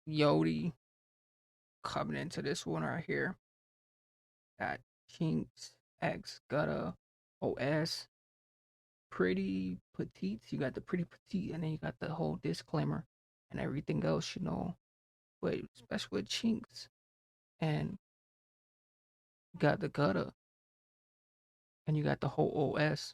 Yodi coming into this one right here. Got Chinx, X, Gutta, OS, Pretty Petite. You got the Pretty Petite, and then you got the whole disclaimer and everything else, But especially with Chinx, and you got the Gutta, and you got the whole OS,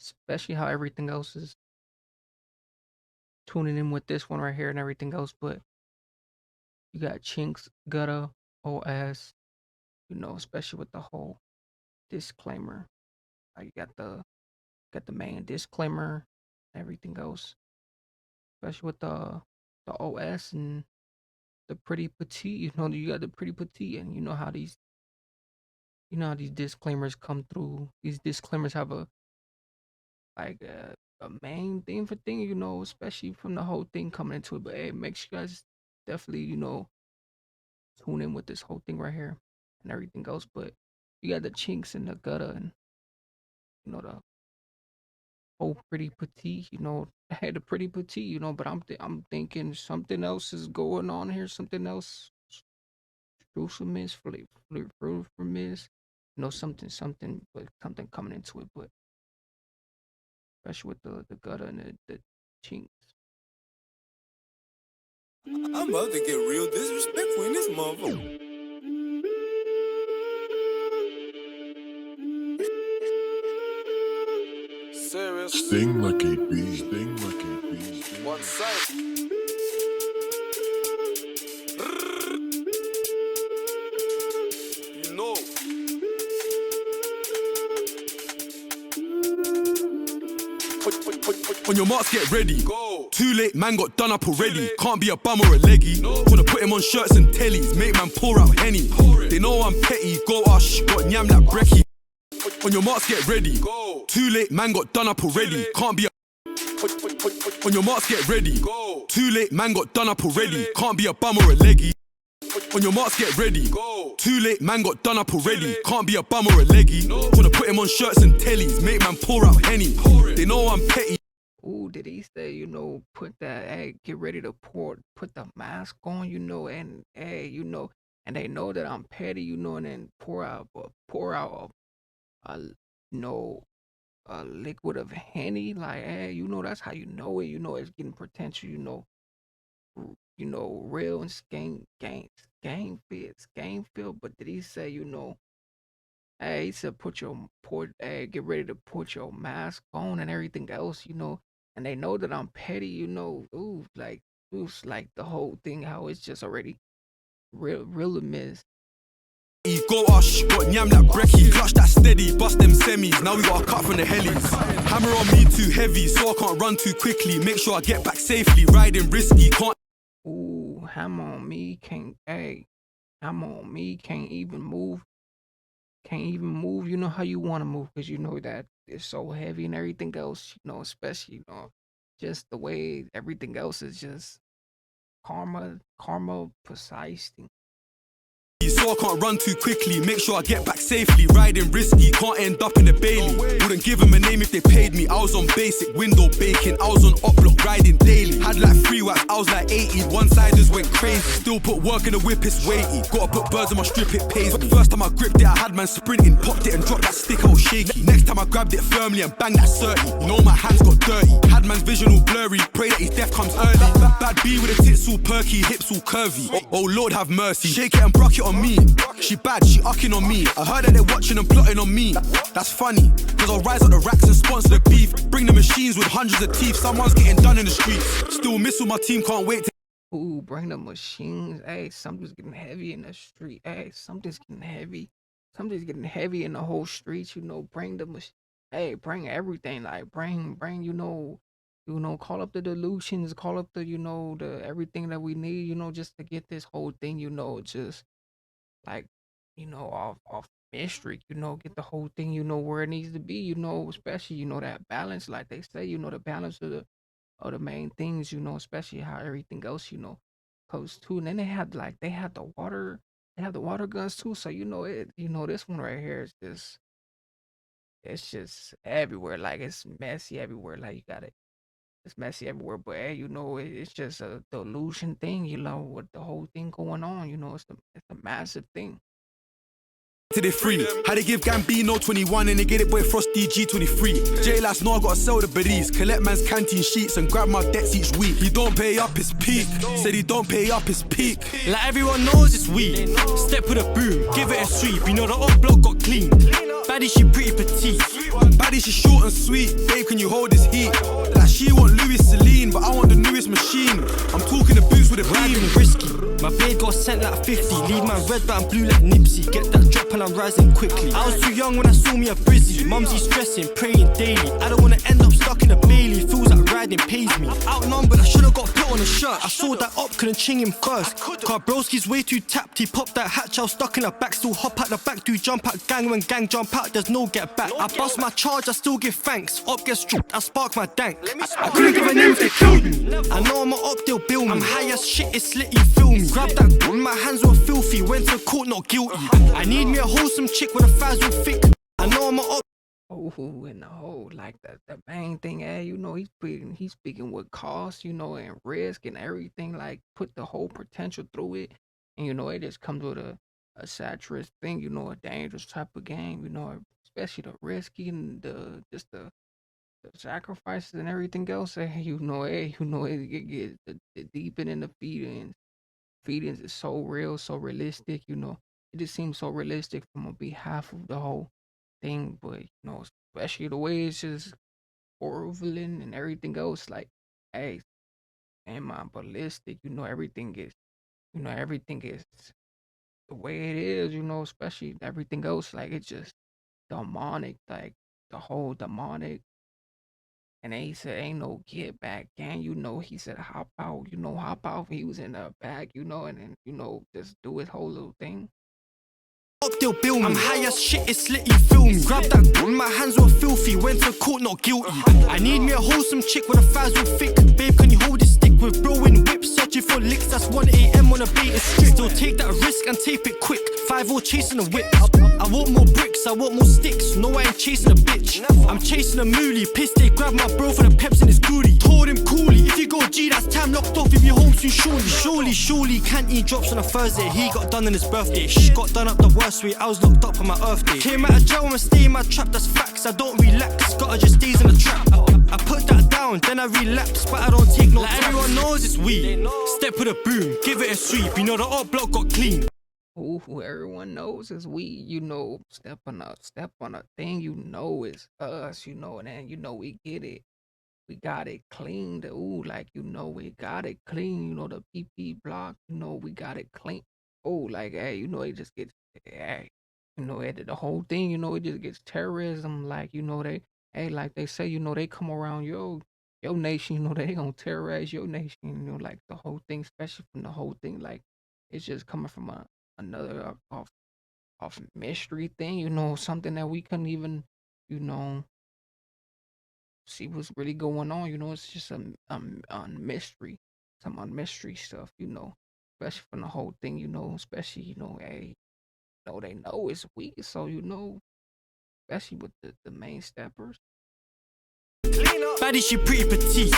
especially how everything else is tuning in with this one right here and everything else. But you got Chinx, Gutta, OS, especially with the whole disclaimer. You got the main disclaimer, everything else, especially with the OS and the Pretty Petite. You got the Pretty Petite, and you know how these disclaimers come through. These disclaimers have a main theme for thing, especially from the whole thing coming into it. But hey, make sure you guys definitely tune in with this whole thing right here and everything else. But you got the Chinks and the Gutta and the whole Pretty Petite. I had a Pretty Petite. But I'm thinking something else is going on here. Something else, gruesomeness, fruitfulness. But something coming into it. But especially with the Gutta and the Chinks. I'm about to get real disrespectful in this motherfucker. Serious. Sting like a bee, sting like a bee. One side. You know. On your marks, get ready. Go. Too late, man got done up already. Can't be a bum or a leggy. No. Wanna put him on shirts and tellies. Make man pour out Henny. They know I'm petty. Go ash, got nyam like brekkie. On your marks, get ready. Go. Too late, man got done up already. Can't be a... On your marks, get ready. Go. Too late, man got done up already. Can't be a bum or a leggy. On your marks, get ready. Go. Too late, man got done up already. Can't be a bum or a leggy. Wanna put him on shirts and tellies. Make man pour out Henny. They know I'm petty. Ooh, did he say, put that, hey, get ready to put the mask on, and hey, and they know that I'm petty, and then pour out a, a liquid of Henny, like, hey, that's how you know it, it's getting potential, real and game feel, but did he say, hey, he said, hey, get ready to put your mask on and everything else, and they know that I'm petty, it's like the whole thing, how it's just already real amiss. Go ash, got nyam like brekkie. Clutch that steady, bust them semis. Now we got a cut from the helis. Hammer on me too heavy, so I can't run too quickly. Make sure I get back safely, riding risky, can't. Ooh, hammer on me, hammer on me, can't even move. You know how you want to move, because you know that it's so heavy and everything else, especially, just the way everything else is just karma precise thing. So I can't run too quickly, make sure I get back safely, riding risky, can't end up in the Bailey. Wouldn't give them a name if they paid me. I was on basic, window baking, I was on up block riding daily. Had like 3 whacks, I was like 80, one-siders went crazy. Still put work in the whip, it's weighty. Gotta put birds on my strip, it pays me. First time I gripped it, I had man sprinting, popped it and dropped that stick, I was shaky. Next time I grabbed it firmly and banged that 30. My hands got dirty, had man's vision all blurry, pray that his death comes early. Bad B with the tits all perky, hips all curvy. Oh Lord have mercy, shake it and brock it on me. She bad, she ucking on me. I heard that they're watching and plotting on me. That's funny, cause I'll rise up the racks and sponsor the beef. Bring the machines with hundreds of teeth. Someone's getting done in the streets. Still miss with my team, can't wait to... Ooh, bring the machines. Hey, something's getting heavy in the street. Hey, something's getting heavy. Something's getting heavy in the whole streets, bring the machine. Hey, bring everything. Like, bring, call up the delusions, call up the, the everything that we need, just to get this whole thing, just like, off mystery, get the whole thing, where it needs to be, especially, that balance, like they say, the balance of the main things, especially how everything else, goes too. And then they have the water guns too. So this one right here is just it's just everywhere. Like it's messy everywhere. Like it's messy everywhere. But hey, you know, it's just a delusion thing, you know, with the whole thing going on. You know, it's a massive thing. To the free. How they give Gambino 21 and they get it boy Frosty G23. J last know I gotta sell the berries, collect man's canteen sheets and grab my debts each week. He don't pay up his peak, said he don't pay up his peak. Like everyone knows it's weed. Step with a boom, give it a sweep. You know the old block got clean. Baddie she pretty petite. Baddie she short and sweet. Babe can you hold this heat? Like she want Louis Celine, but I want the newest machine. I'm talking the boots with a beam. Risky. My blade got sent like 50. Leave my red but I'm blue like Nipsey. Get that drop and I'm rising quickly. I was too young when I saw me a Brizzy. Mumsy stressing, praying daily. I don't wanna end up stuck in a Bailey. Feels like riding pays me. Outnumbered, I should've got put on a shirt. I saw that up, couldn't ching him first. Car broski's way too tapped. He popped that hatch, I was stuck in a back. Still hop out the back, do jump out gang. When gang jump out, there's no get back. I bust my charge, I still give thanks. Up gets stripped, I spark my dank. I couldn't give a name if they killed me. I know I'm a up, they'll bill me. I'm high as shit, it's lit, you feel me. Grab that gun, my hands were filthy. Went to court, not guilty. I need me a wholesome chick with a thighs real thick. I know I'm a up. Oh, and the whole like the main thing, you know, he's speaking with cost, you know, and risk and everything, like put the whole potential through it. And you know, it just comes with a satirist thing, you know, a dangerous type of game, you know, especially the risky and the sacrifices and everything else. You know, it get the deep in the feedings. Feedings is so real, so realistic, you know. It just seems so realistic from a behalf of the whole thing, but you know, especially the way it's just horrifying and everything else, like, hey, am I ballistic? You know, everything is the way it is, you know, especially everything else, like it's just demonic, like the whole demonic. And then he said, ain't no get back, gang. You know, he said, hop out, you know, hop out. He was in the back, you know, and then, you know, just do his whole little thing. They'll bill me. I'm high as shit, it's lit, you feel me. Grab that gun, my hands were filthy. Went to court, not guilty. I need me a wholesome chick with a thighs real thick. Babe, can you hold this stick with bro in whips? Searching for licks, that's 1 a.m. on a bait and strip. Still take that risk and tape it quick. 5-0 chasing a whip. I want more bricks, I want more sticks. No, I ain't chasing a bitch. I'm chasing a moolie. Pissed they grab my bro for the peps in his goodie. Told him coolly, if you go G, that's time locked off. If you home soon, surely. Can't eat drops on a Thursday. He got done on his birthday. Shh, got done up the worst way. I was locked up on my Earth day. Came out of jail and stay in my trap, that's facts. I don't relax, gotta just stays in the trap. I put that down, then I relapse, but I don't take no time. Everyone knows it's weed. Step with a boom, give it a sweep. You know the old block got clean. Who everyone knows is we, you know, step on a thing, you know, it's us, you know, and then you know we get it. We got it clean. Like you know, we got it clean. You know, the PP block, you know, we got it clean. Like hey, you know, it just gets hey, you know, the whole thing, you know, it just gets terrorism. Like, you know, like they say, you know, they come around your nation, you know, they gonna terrorize your nation, you know, like the whole thing, especially from the whole thing, like it's just coming from another off mystery thing, you know, something that we couldn't even, you know, see what's really going on. You know, it's just a mystery, some on mystery stuff. You know, especially from the whole thing. You know, especially hey, they know it's weak, so you know, especially with the main steppers. Baddie she pretty petite.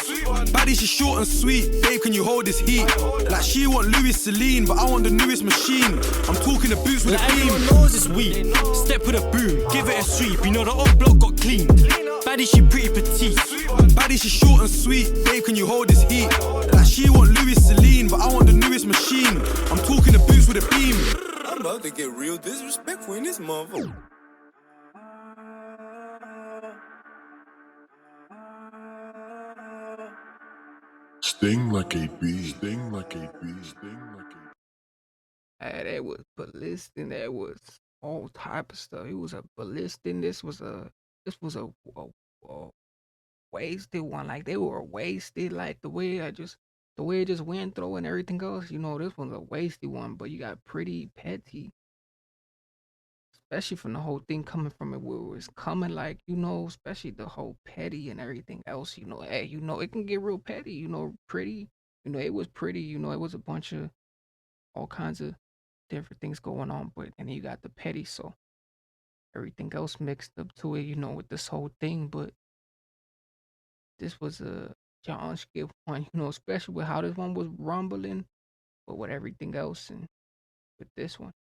Baddie she short and sweet. Babe, can you hold this heat? Like she want Louis Celine, but I want the newest machine. I'm talking the boots with a beam. Everyone knows it's weed. Step with a boom, give it a sweep. You know the old block got clean. Baddie she pretty petite. Baddie she short and sweet. Babe, can you hold this heat? Like she want Louis Celine, but I want the newest machine. I'm talking the boots with a beam. I'm about to get real disrespectful in this motherfucker. Sting like a bee, sting like a bee, sting like a That was ballistic. That was all type of stuff. It was a ballistic. This was a wasted one. Like they were wasted. Like the way it just went through and everything else. You know, this one's a wasted one. But you got pretty petty, especially from the whole thing coming from it where it was coming. Like you know, especially the whole petty and everything else. You know, hey, you know, it can get real petty. You know, pretty. You know, it was pretty. You know, it was a bunch of all kinds of different things going on. But and then you got the petty, so everything else mixed up to it. You know, with this whole thing. But this was a y'all skip one, you know, especially with how this one was rumbling, but with everything else and with this one.